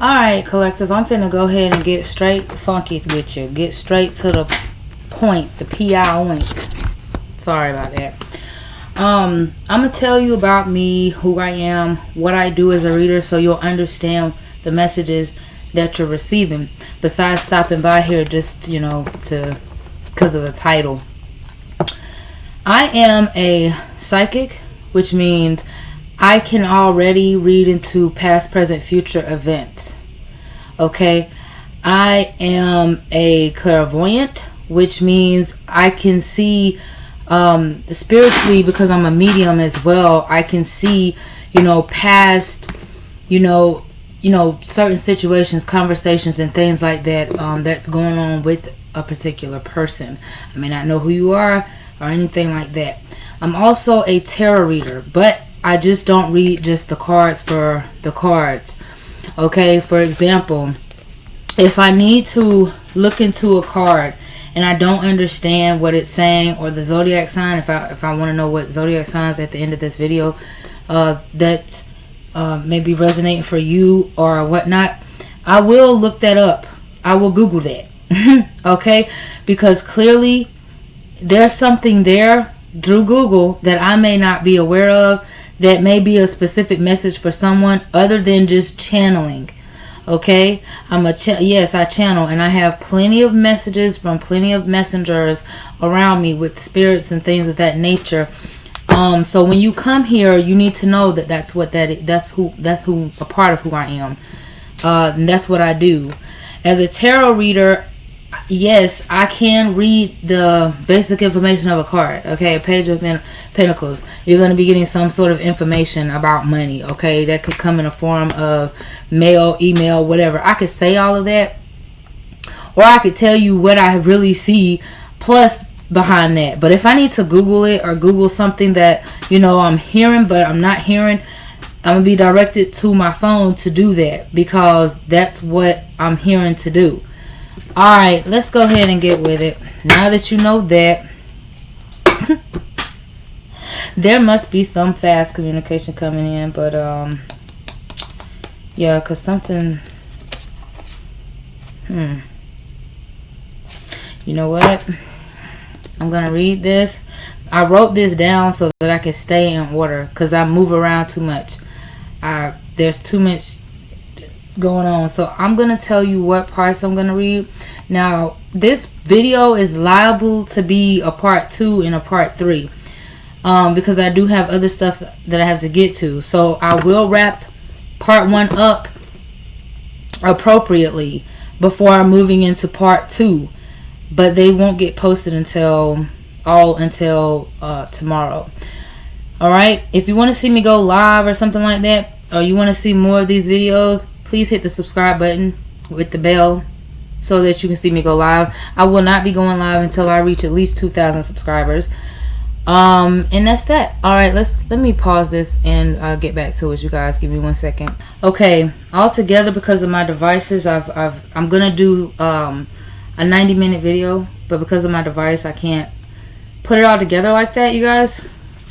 Alright, collective, I'm finna go ahead and get straight funky with you. Get straight to the point, the point. Sorry about that. I'm gonna tell you about me, who I am, what I do as a reader, so you'll understand the messages that you're receiving. Besides stopping by here just, because of the title. I am a psychic, which means I can already read into past, present, future events. Okay? I am a clairvoyant, which means I can see spiritually, because I'm a medium as well. I can see, past, certain situations, conversations, and things like that that's going on with a particular person. I may not know who you are or anything like that. I'm also a tarot reader, but I just don't read just the cards for the cards. Okay, for example, if I need to look into a card and I don't understand what it's saying, or the zodiac sign, if I want to know what zodiac signs at the end of this video that may be resonating for you or whatnot, I will look that up. I will Google that. Okay, because clearly there's something there through Google that I may not be aware of, that may be a specific message for someone other than just channeling. Okay, yes, I channel, and I have plenty of messages from plenty of messengers around me with spirits and things of that nature. So when you come here, you need to know that that's who a part of who I am. And that's what I do. As a tarot reader, yes, I can read the basic information of a card. Okay, a page of pentacles. You're going to be getting some sort of information about money. Okay, that could come in a form of mail, email, whatever. I could say all of that, or I could tell you what I really see plus behind that. But if I need to Google it, or Google something that I'm hearing but I'm not hearing, I'm going to be directed to my phone to do that, because that's what I'm hearing to do. Alright, let's go ahead and get with it. Now that you know that, there must be some fast communication coming in, but yeah, because something, you know what, I'm going to read this. I wrote this down so that I can stay in order, because I move around too much. There's too much going on, so I'm gonna tell you what parts I'm gonna read. Now, this video is liable to be a part 2 and a part 3, because I do have other stuff that I have to get to. So I will wrap part 1 up appropriately before moving into part 2, but they won't get posted until tomorrow. Alright, if you want to see me go live or something like that, or you want to see more of these videos, please hit the subscribe button with the bell so that you can see me go live. I will not be going live until I reach at least 2,000 subscribers. And that's that. Alright, let me pause this and get back to it, you guys. Give me 1 second. Okay, all together, because of my devices, I'm gonna do a 90-minute video, but because of my device, I can't put it all together like that, you guys.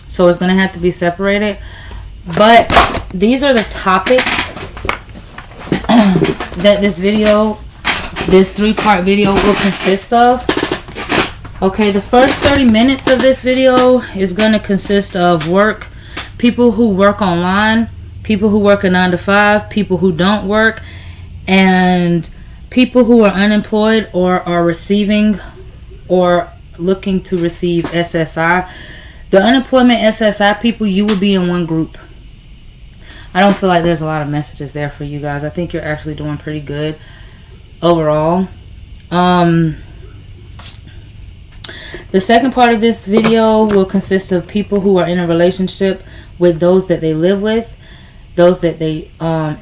So it's gonna have to be separated. But these are the topics that this 3-part video will consist of. Okay, the first 30 minutes of this video is going to consist of work, people who work online, people who work a 9 to 5, people who don't work, and people who are unemployed or are receiving or looking to receive SSI. The unemployment SSI people, you will be in one group. I don't feel like there's a lot of messages there for you guys. I think you're actually doing pretty good overall. The second part of this video will consist of people who are in a relationship with those that they live with,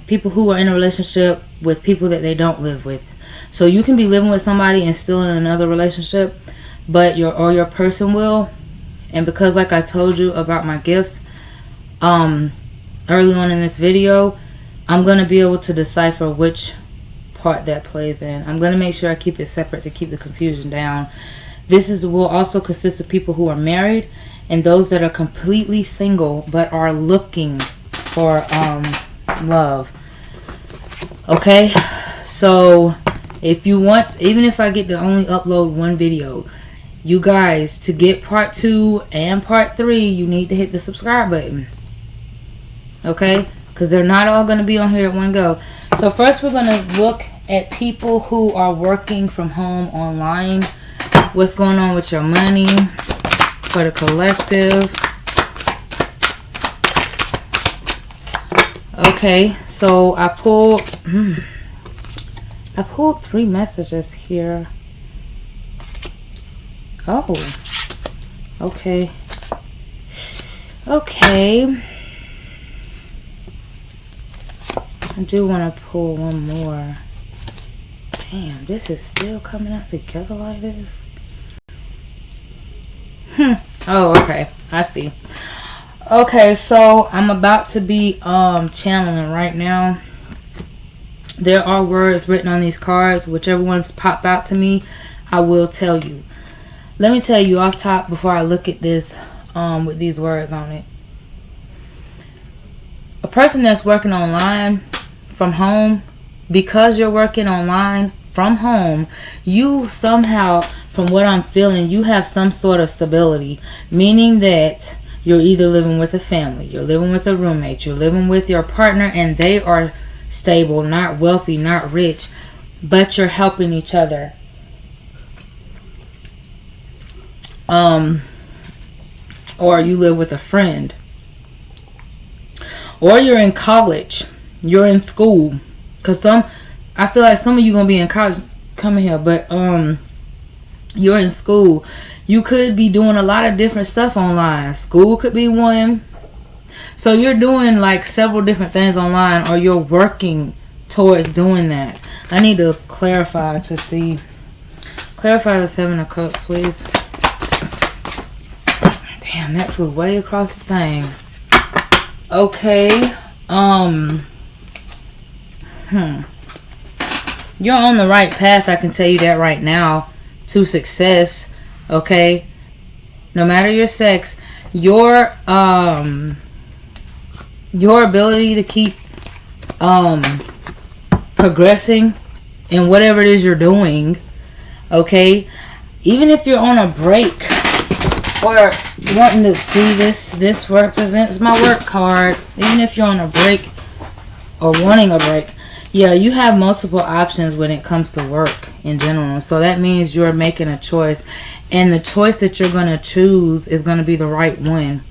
people who are in a relationship with people that they don't live with. So you can be living with somebody and still in another relationship, but your person will. And because, like I told you about my gifts early on in this video, I'm going to be able to decipher which part that plays in. I'm going to make sure I keep it separate to keep the confusion down. This will also consist of people who are married and those that are completely single but are looking for love. Okay, so if you want, even if I get to only upload one video, you guys, to get part 2 and part 3, you need to hit the subscribe button. Okay, because they're not all going to be on here at one go. So first we're going to look at people who are working from home online. What's going on with your money for the collective? Okay, so I pulled 3 messages here. Oh, okay. I do want to pull one more. Damn, this is still coming out together like this. Oh, okay. I see. Okay, so I'm about to be channeling right now. There are words written on these cards. Whichever ones pop out to me, I will tell you. Let me tell you off top before I look at this with these words on it. A person that's working online from home, because you're working online from home, you somehow, from what I'm feeling, you have some sort of stability, meaning that you're either living with a family, you're living with a roommate, you're living with your partner, and they are stable, not wealthy, not rich, but you're helping each other. Or you live with a friend. Or you're in college. You're in school. Because I feel like some of you going to be in college coming here, but you're in school. You could be doing a lot of different stuff online. School could be one. So you're doing like several different things online, or you're working towards doing that. I need to clarify to see. Clarify the 7 of Cups, please. Damn, that flew way across the thing. Okay. You're on the right path, I can tell you that right now, to success. Okay, no matter your sex, your ability to keep progressing in whatever it is you're doing. Okay, even if you're on a break or wanting to see this represents my work card. Even if you're on a break or wanting a break, yeah, you have multiple options when it comes to work in general. So that means you're making a choice. And the choice that you're going to choose is going to be the right one.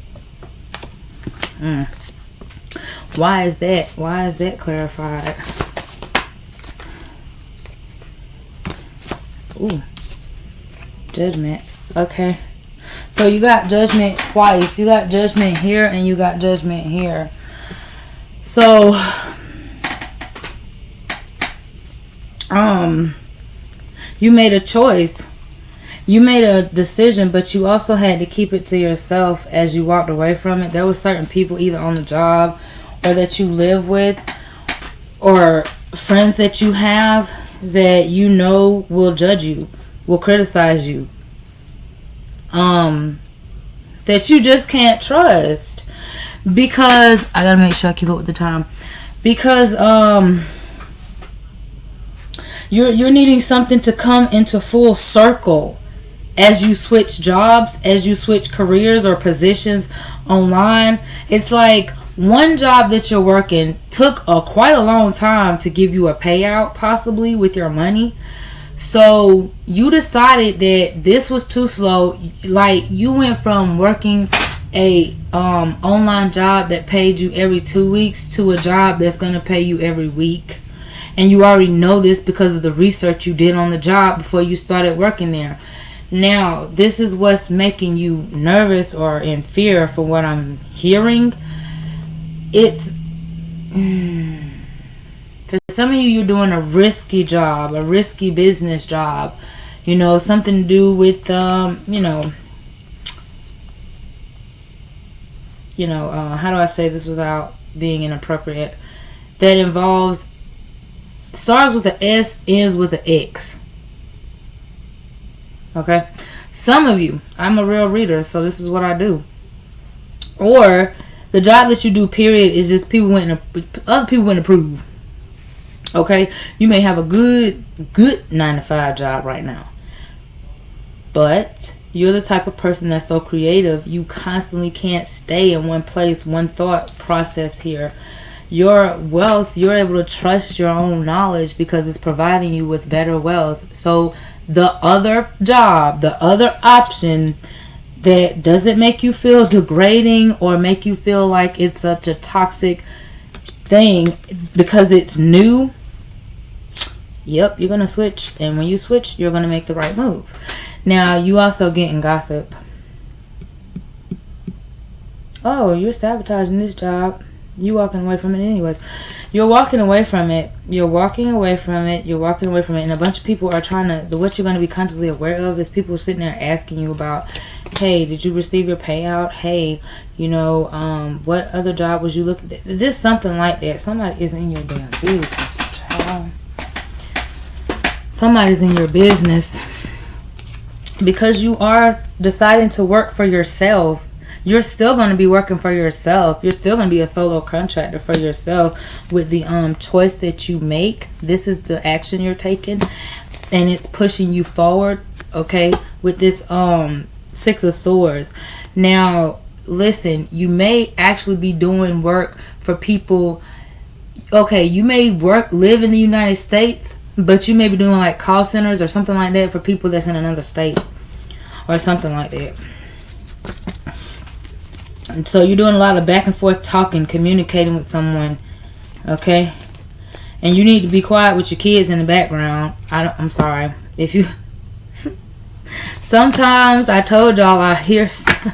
Why is that? Why is that clarified? Ooh. Judgment. Okay. So you got Judgment twice. You got Judgment here and you got Judgment here. So, you made a choice. You made a decision, but you also had to keep it to yourself as you walked away from it. There were certain people either on the job or that you live with or friends that you have that you know will judge you, will criticize you, that you just can't trust. Because I gotta make sure I keep up with the time. Because you're needing something to come into full circle as you switch jobs, as you switch careers or positions online. It's like one job that you're working took quite a long time to give you a payout, possibly with your money. So you decided that this was too slow. Like, you went from working a online job that paid you every 2 weeks to a job that's going to pay you every week. And you already know this because of the research you did on the job before you started working there. Now, this is what's making you nervous or in fear for what I'm hearing. It's for some of you, you're doing a risky job, a risky business job. You know, something to do with how do I say this without being inappropriate? That involves, starts with an S, ends with an X. Okay? Some of you, I'm a real reader, so this is what I do. Or the job that you do, period, is just other people wouldn't approve. Okay, you may have a good 9-to-5 job right now, but you're the type of person that's so creative, you constantly can't stay in one place, one thought process here. Your wealth, you're able to trust your own knowledge because it's providing you with better wealth. So the other job, the other option that doesn't make you feel degrading or make you feel like it's such a toxic thing because it's new, yep, you're going to switch. And when you switch, you're going to make the right move. Now, you also getting gossip. Oh, you're sabotaging this job. You walking away from it anyways. You're walking away from it. You're walking away from it. You're walking away from it. And a bunch of people are trying to... What you're going to be consciously aware of is people sitting there asking you about, hey, did you receive your payout? Hey, you know, what other job was you looking at? Just something like that. Somebody is in your damn business, child. Somebody's in your business. Because you are deciding to work for yourself. You're still going to be working for yourself. You're still going to be a solo contractor for yourself with the choice that you make. This is the action you're taking, and it's pushing you forward, okay, with this 6 of Swords. Now, listen, you may actually be doing work for people. Okay, you may live in the United States, but you may be doing like call centers or something like that for people that's in another state or something like that. And so you're doing a lot of back and forth talking, communicating with someone, okay? And you need to be quiet with your kids in the background. I'm sorry. If you... Sometimes I told y'all I hear stuff.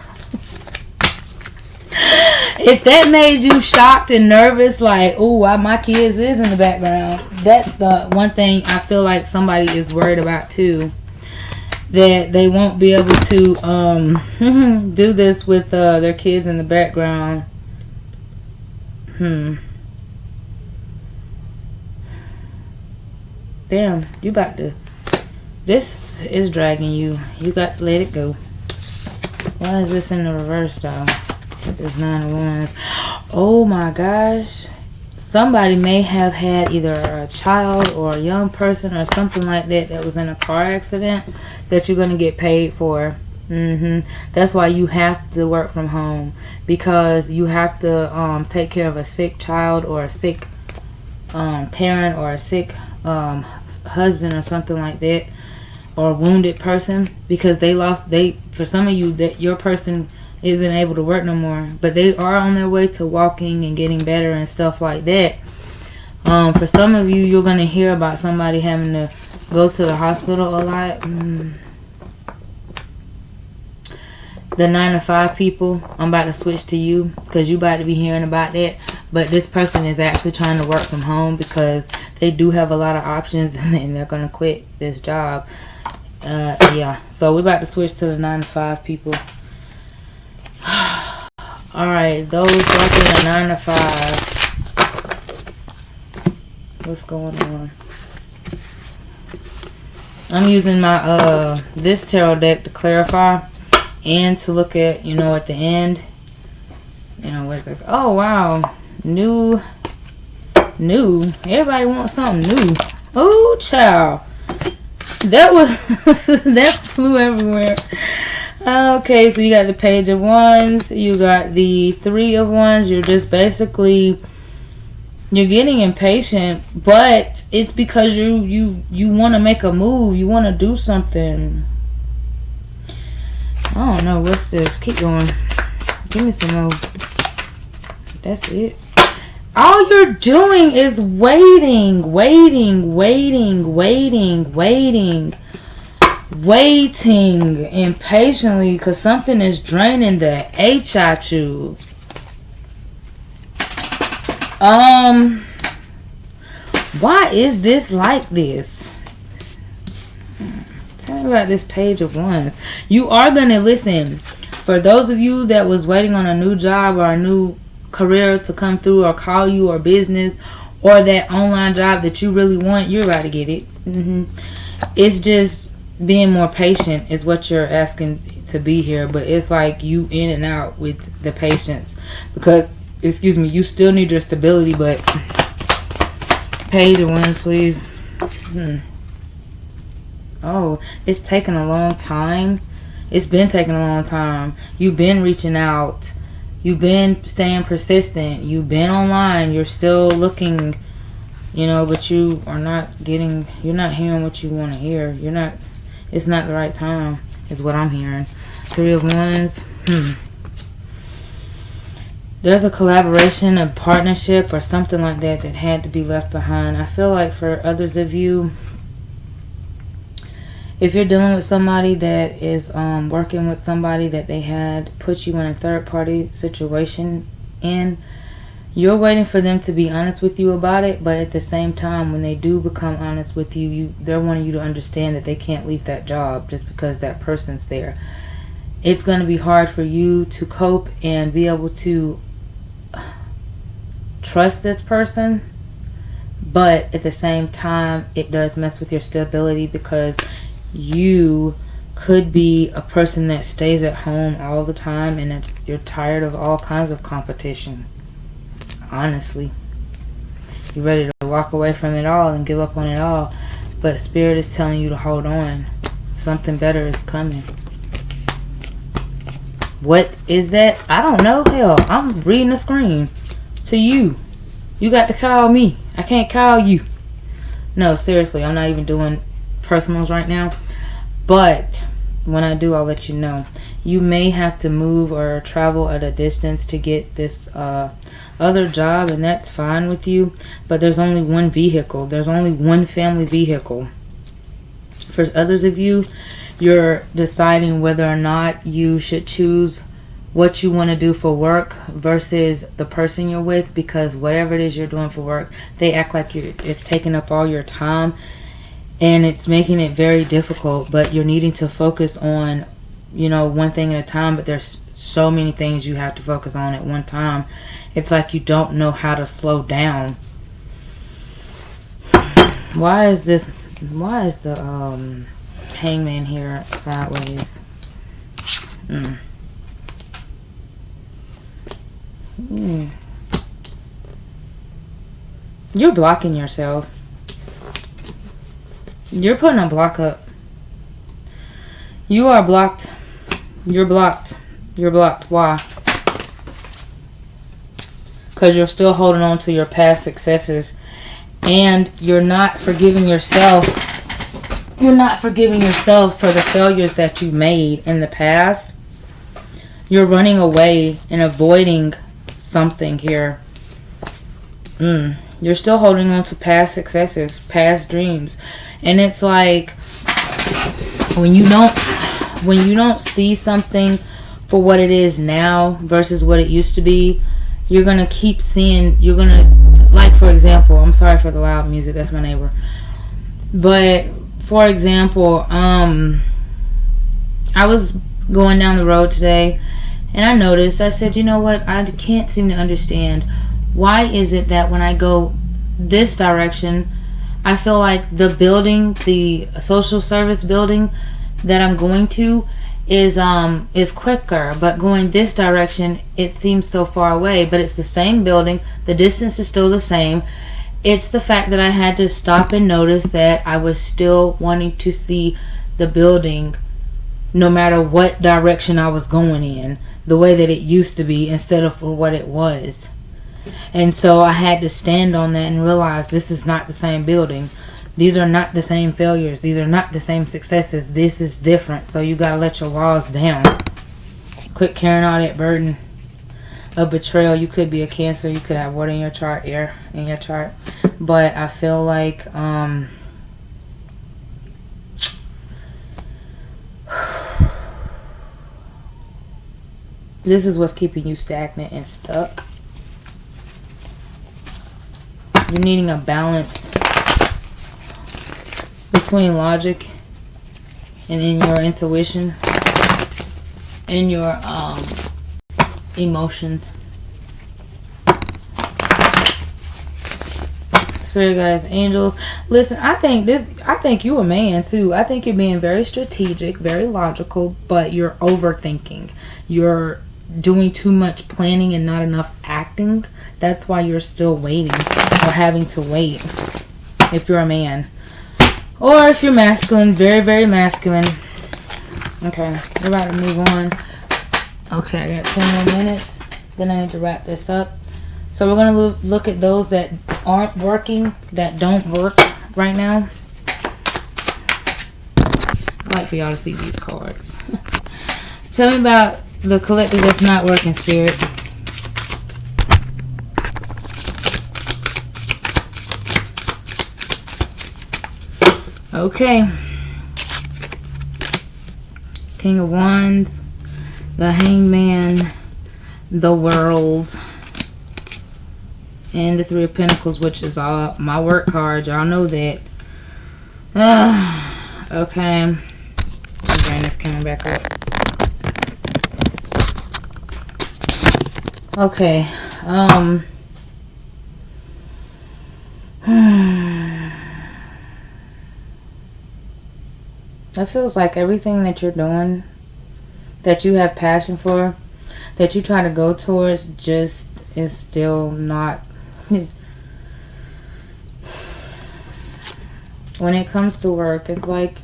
If that made you shocked and nervous, like, oh, my kids is in the background, that's the one thing I feel like somebody is worried about too. That they won't be able to do this with their kids in the background. Damn, you about to... This is dragging you. You got to let it go. Why is this in the reverse, though? This 9 of Wands. Oh my gosh. Somebody may have had either a child or a young person or something like that that was in a car accident that you're going to get paid for. That's why you have to work from home, because you have to take care of a sick child or a sick parent or a sick husband or something like that, or a wounded person, because for some of you, that your person isn't able to work no more, but they are on their way to walking and getting better and stuff like that. For some of you, you're going to hear about somebody having to go to the hospital a lot. The 9-to-5 people, I'm about to switch to you because you about to be hearing about that. But this person is actually trying to work from home because they do have a lot of options and they're going to quit this job. Yeah, so we're about to switch to the 9-to-5 people. Alright, those working a 9-to-5. What's going on? I'm using my this tarot deck to clarify and to look at, you know, at the end. You know, what's this? Oh wow. New. Everybody wants something new. Oh child. That was that flew everywhere. Okay, so you got the Page of Wands, you got the 3 of Wands. You're just basically, you're getting impatient, but it's because you want to make a move, you want to do something. I don't know, what's this? Keep going. Give me some more. That's it. All you're doing is waiting impatiently because something is draining the H at you. Why is this like this? Tell me about this Page of Wands. You are gonna listen. For those of you that was waiting on a new job or a new career to come through, or call you, or business, or that online job that you really want, you're about to get it. It's just being more patient is what you're asking to be here, but it's like you in and out with the patience because, excuse me, you still need your stability, but Page of Wands, please. Oh, it's taking a long time. It's been taking a long time. You've been reaching out. You've been staying persistent. You've been online. You're still looking, you know, but you are not getting, you're not hearing what you want to hear. You're not, it's not the right time, is what I'm hearing. Three of Wands. There's a collaboration, a partnership, or something like that that had to be left behind. I feel like for others of you, if you're dealing with somebody that is working with somebody that they had put you in a third-party situation in, you're waiting for them to be honest with you about it, but at the same time, when they do become honest with you, they're wanting you to understand that they can't leave that job just because that person's there. It's going to be hard for you to cope and be able to trust this person, but at the same time, it does mess with your stability because you could be a person that stays at home all the time and you're tired of all kinds of competition. Honestly, you're ready to walk away from it all and give up on it all, but Spirit is telling you to hold on. Something better is coming. What is that? I don't know. Hell, I'm reading the screen to you. You got to call me. I can't call you. No, seriously, I'm not even doing personals right now, but when I do, I'll let you know. You may have to move or travel at a distance to get this other job, and that's fine with you, but there's only one vehicle. There's only one family vehicle. For others of you, you're deciding whether or not you should choose what you want to do for work versus the person you're with, because whatever it is you're doing for work, they act like it's taking up all your time and it's making it very difficult, but you're needing to focus on, you know, one thing at a time, but there's so many things you have to focus on at one time. It's like you don't know how to slow down. Why is the Hangman here sideways? You're blocking yourself. You're putting a block up. You are blocked. You're blocked. You're blocked. Why? Because you're still holding on to your past successes. And you're not forgiving yourself. You're not forgiving yourself for the failures that you made in the past. You're running away and avoiding something here. You're still holding on to past successes, past dreams. And it's like when you don't see something for what it is now versus what it used to be, you're going to keep seeing, you're going to, like, for example, I'm sorry for the loud music, that's my neighbor. But for example, I was going down the road today and I noticed, I said, you know what, I can't seem to understand, why is it that when I go this direction, I feel like the building, the social service building that I'm going to is quicker, but going this direction, it seems so far away, but it's the same building, the distance is still the same. It's the fact that I had to stop and notice that I was still wanting to see the building no matter what direction I was going in, the way that it used to be instead of for what it was. And so I had to stand on that and realize this is not the same building. These are not the same failures. These are not the same successes. This is different. So you got to let your walls down. Quit carrying all that burden of betrayal. You could be a Cancer. You could have water in your chart, air in your chart. But I feel like this is what's keeping you stagnant and stuck. You're needing a balance between logic and in your intuition and your emotions. Spirit guides, angels. Listen, I think you're a man too. I think you're being very strategic, very logical, but you're overthinking. You're doing too much planning and not enough acting. That's why you're still waiting or having to wait. if you're a man. Or if you're masculine, very, very masculine. Okay, we're about to move on. Okay, I got 10 more minutes. Then I need to wrap this up. So we're going to look at those that aren't working, that don't work right now. I'd like for y'all to see these cards. Tell me about the collective that's not working, Spirit. Okay. King of Wands, the Hangman, the World, and the Three of Pentacles, which is all my work card. Y'all know that. Okay. Bring this camera back up. Okay. It feels like everything that you're doing, that you have passion for, that you try to go towards, just is still not. When it comes to work, it's like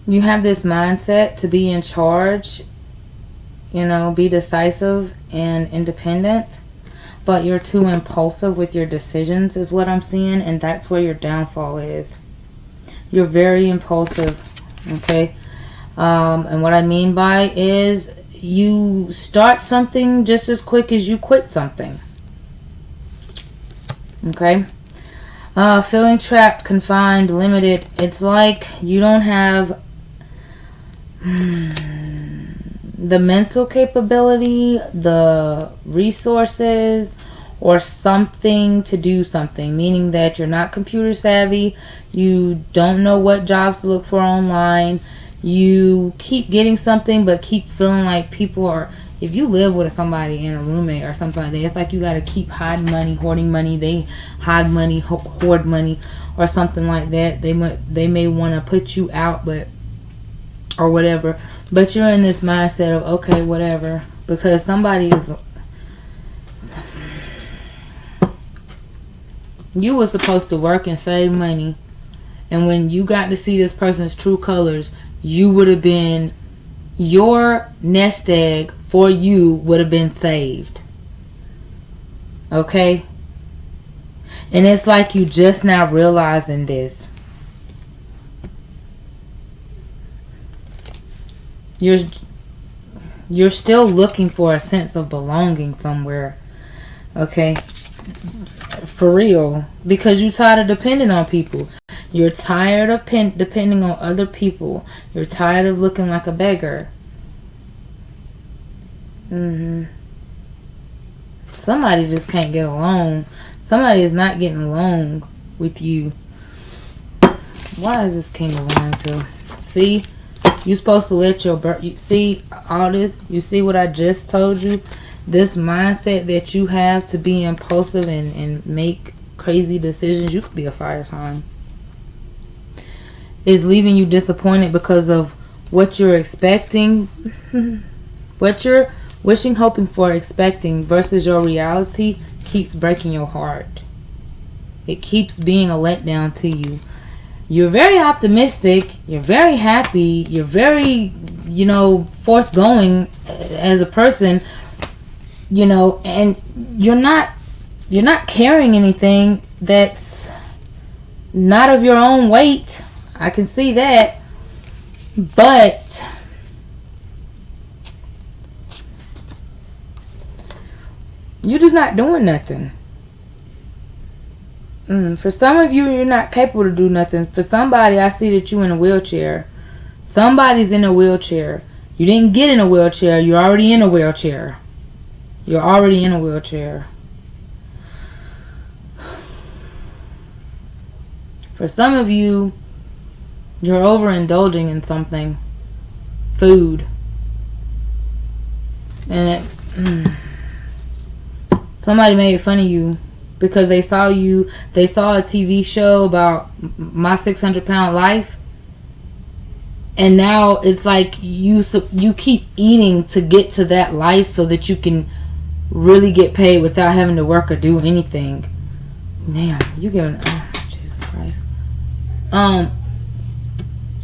you have this mindset to be in charge, you know, be decisive and independent, but you're too impulsive with your decisions is what I'm seeing, and that's where your downfall is. You're very impulsive, okay? And what I mean by is you start something just as quick as you quit something, okay? Feeling trapped, confined, limited. It's like you don't have the mental capability, the resources, or something to do something, meaning that you're not computer savvy, you don't know what jobs to look for online, you keep getting something but keep feeling like people are, if you live with somebody and a roommate or something like that, it's like you got to keep hiding money, hoarding money, they hide money, hoard money, or something like that. They may want to put you out, but, or whatever, but you're in this mindset of, okay, whatever, because somebody is, you were supposed to work and save money, and when you got to see this person's true colors, you would have been, your nest egg for you would have been saved. Okay? And it's like you just now realizing this. You're still looking for a sense of belonging somewhere. Okay? For real. Because you're tired of depending on people. You're tired of depending on other people. You're tired of looking like a beggar. Somebody just can't get along. Somebody is not getting along with you. Why is this King of Wands here? See? You're supposed to let your you see all this? You see what I just told you? This mindset that you have to be impulsive and make crazy decisions. You could be a fire sign. Is leaving you disappointed because of what you're expecting. What you're wishing, hoping for, expecting versus your reality keeps breaking your heart. It keeps being a letdown to you. You're very optimistic. You're very happy. You're very, you know, forthgoing as a person, you know, and you're not carrying anything that's not of your own weight. I can see that. But you're just not doing nothing. For some of you, you're not capable to do nothing. For somebody, I see that you're in a wheelchair. Somebody's in a wheelchair. You didn't get in a wheelchair. You're already in a wheelchair. You're already in a wheelchair. For some of you, you're overindulging in something. Food. And somebody made fun of you because they saw a TV show about My 600 Pound Life, and now it's like you keep eating to get to that life so that you can really get paid without having to work or do anything. Damn, you giving, oh Jesus Christ.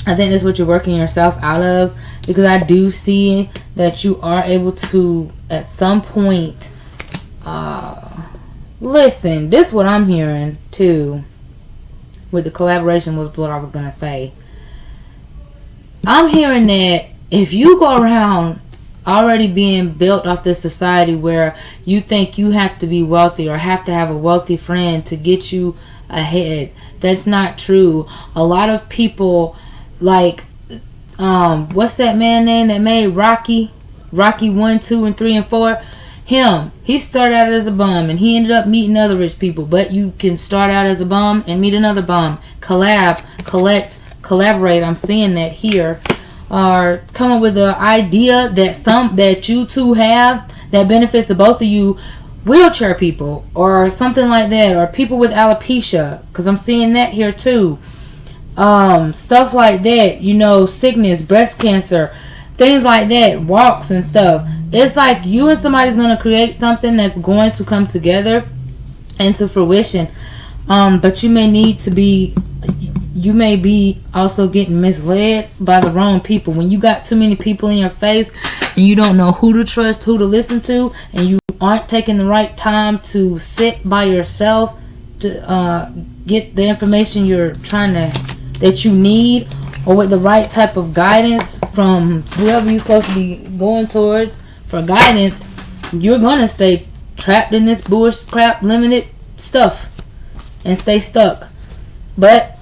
I think that's what you're working yourself out of, because I do see that you are able to, at some point, listen, this is what I'm hearing too with the collaboration was what I was going to say. I'm hearing that if you go around already being built off this society where you think you have to be wealthy or have to have a wealthy friend to get you ahead, that's not true. A lot of people, like what's that man name that made Rocky 1, 2, and 3 and 4? He started out as a bum and he ended up meeting other rich people. But you can start out as a bum and meet another bum. Collaborate. I'm seeing that here. Or come up with an idea that you two have that benefits the both of you. Wheelchair people or something like that, or people with alopecia, because I'm seeing that here too. Stuff like that, sickness, breast cancer, things like that, walks and stuff. It's like you and somebody's going to create something that's going to come together into fruition. But you may be also getting misled by the wrong people. When you got too many people in your face and you don't know who to trust, who to listen to, and you aren't taking the right time to sit by yourself to get the information that you need, or with the right type of guidance from whoever you're supposed to be going towards for guidance, you're gonna stay trapped in this bullshit crap limited stuff and stay stuck. But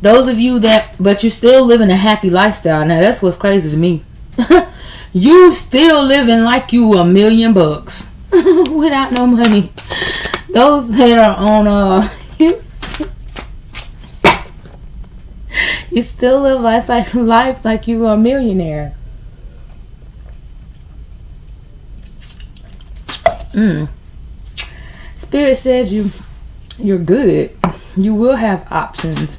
those of you but you still living a happy lifestyle. Now that's what's crazy to me. You still living like you $1 million without no money. Those that are on you still live life like you are a millionaire. Spirit said you're good. You will have options.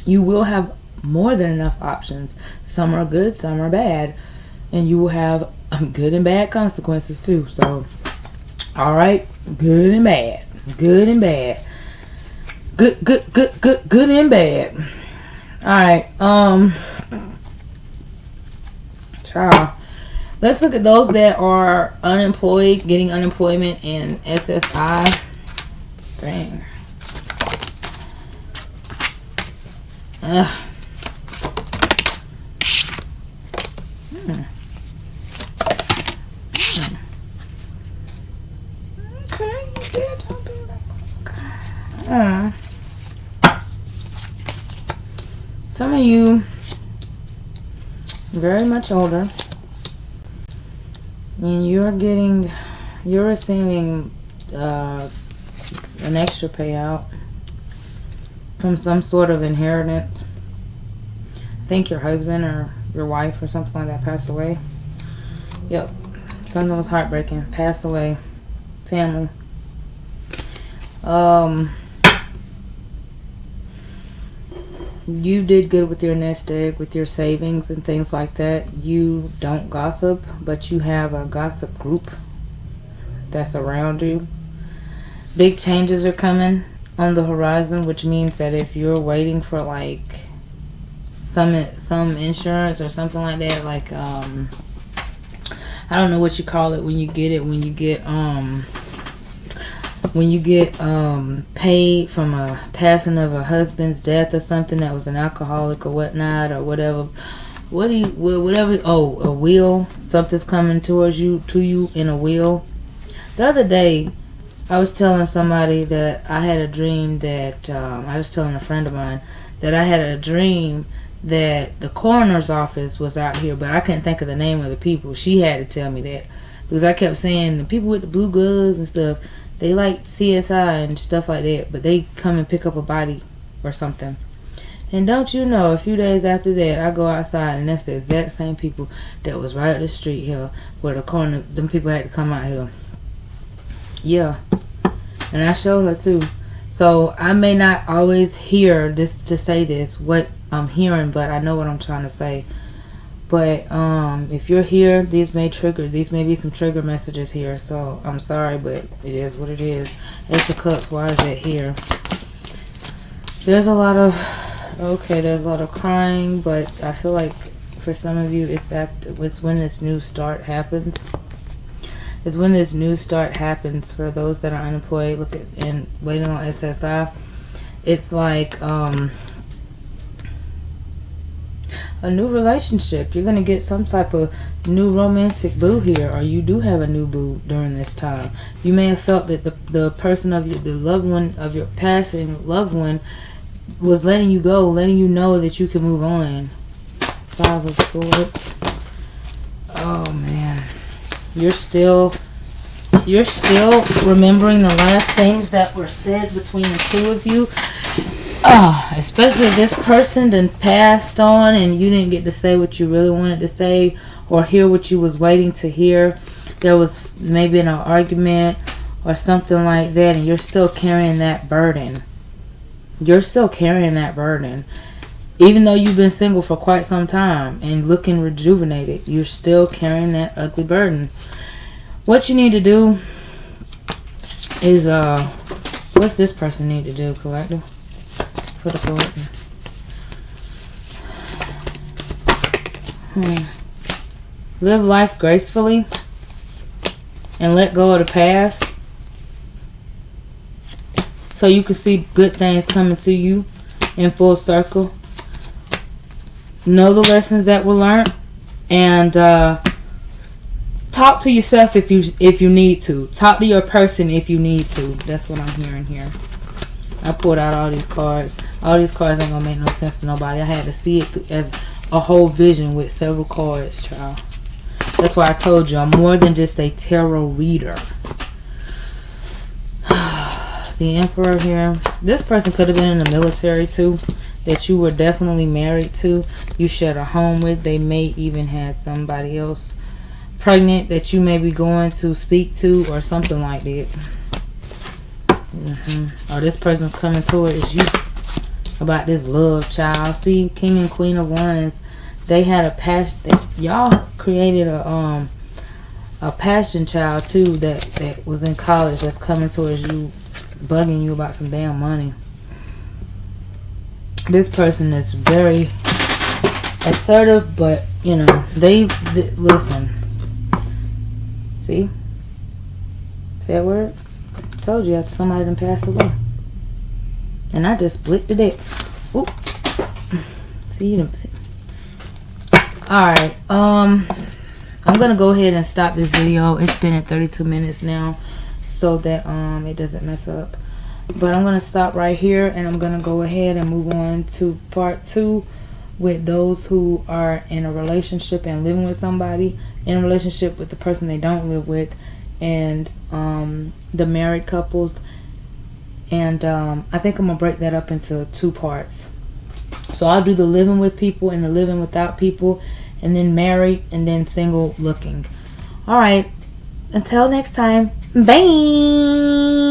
You will have more than enough options. Some are good, some are bad. And you will have good and bad consequences too. So, alright, good and bad. Good and bad. Good and bad. Alright, child. Let's look at those that are unemployed, getting unemployment and SSI. Dang. Some of you very much older, and you're receiving an extra payout from some sort of inheritance. I think your husband or your wife or something like that passed away. Yep, something was heartbreaking. Passed away. Family. You did good with your nest egg, with your savings and things like that. You don't gossip, but you have a gossip group that's around you. Big changes are coming on the horizon, which means that if you're waiting for like some insurance or something like that, like I don't know what you call it when you get paid from a passing of a husband's death or something that was an alcoholic or whatnot or whatever. A will, something's coming to you in a will. The other day, I was telling somebody that I had a dream that I was telling a friend of mine that I had a dream that the coroner's office was out here, but I couldn't think of the name of the people. She had to tell me that because I kept saying the people with the blue gloves and stuff, they like CSI and stuff like that, but they come and pick up a body or something. And don't you know, a few days after that, I go outside and that's the exact same people that was right up the street here where the coroner, them people had to come out here. Yeah. And I showed her too. So I may not always hear this to say this, what I'm hearing, but I know what I'm trying to say. But if you're here, these may be some trigger messages here. So I'm sorry, but it is what it is. Ace of Cups, why is it here? There's a lot of there's a lot of crying, but I feel like for some of you, it's when this new start happens. It's when this new start happens for those that are unemployed, and waiting on SSI. It's like a new relationship. You're gonna get some type of new romantic boo here, or you do have a new boo during this time. You may have felt that the person of the loved one of your passing loved one was letting you go, letting you know that you can move on. 5 of Swords. Oh man, you're still remembering the last things that were said between the two of you. Especially if this person then passed on and you didn't get to say what you really wanted to say or hear what you was waiting to hear. There was maybe an argument or something like that, and you're still carrying that burden. You're still carrying that burden. Even though you've been single for quite some time and looking rejuvenated, you're still carrying that ugly burden. What you need to do is, what's this person need to do, Collective? For the collective. Live life gracefully and let go of the past so you can see good things coming to you in full circle. Know the lessons that were learned, and talk to yourself if you need to. Talk to your person if you need to. That's what I'm hearing here. I pulled out all these cards. All these cards ain't gonna make no sense to nobody. I had to see it as a whole vision with several cards, child. That's why I told you I'm more than just a tarot reader. The Emperor here. This person could have been in the military too, that you were definitely married to. You shared a home with. They may even had somebody else pregnant that you may be going to speak to or something like that. Or this person's coming towards you about this love, child. See, King and Queen of Wands, they had a passion. Y'all created a passion child too that was in college that's coming towards you, bugging you about some damn money. This person is very assertive, but you know they listen. See that word? Told you after somebody done passed away. And I just blicked the deck. Oop. See, you didn't see. Alright. I'm gonna go ahead and stop this video. It's been at 32 minutes now, so that it doesn't mess up. But I'm gonna stop right here, and I'm gonna go ahead and move on to part 2 with those who are in a relationship and living with somebody, in a relationship with the person they don't live with, and the married couples. And I think I'm gonna break that up into 2 parts. So I'll do the living with people and the living without people, and then married, and then single looking. All right, until next time, bye.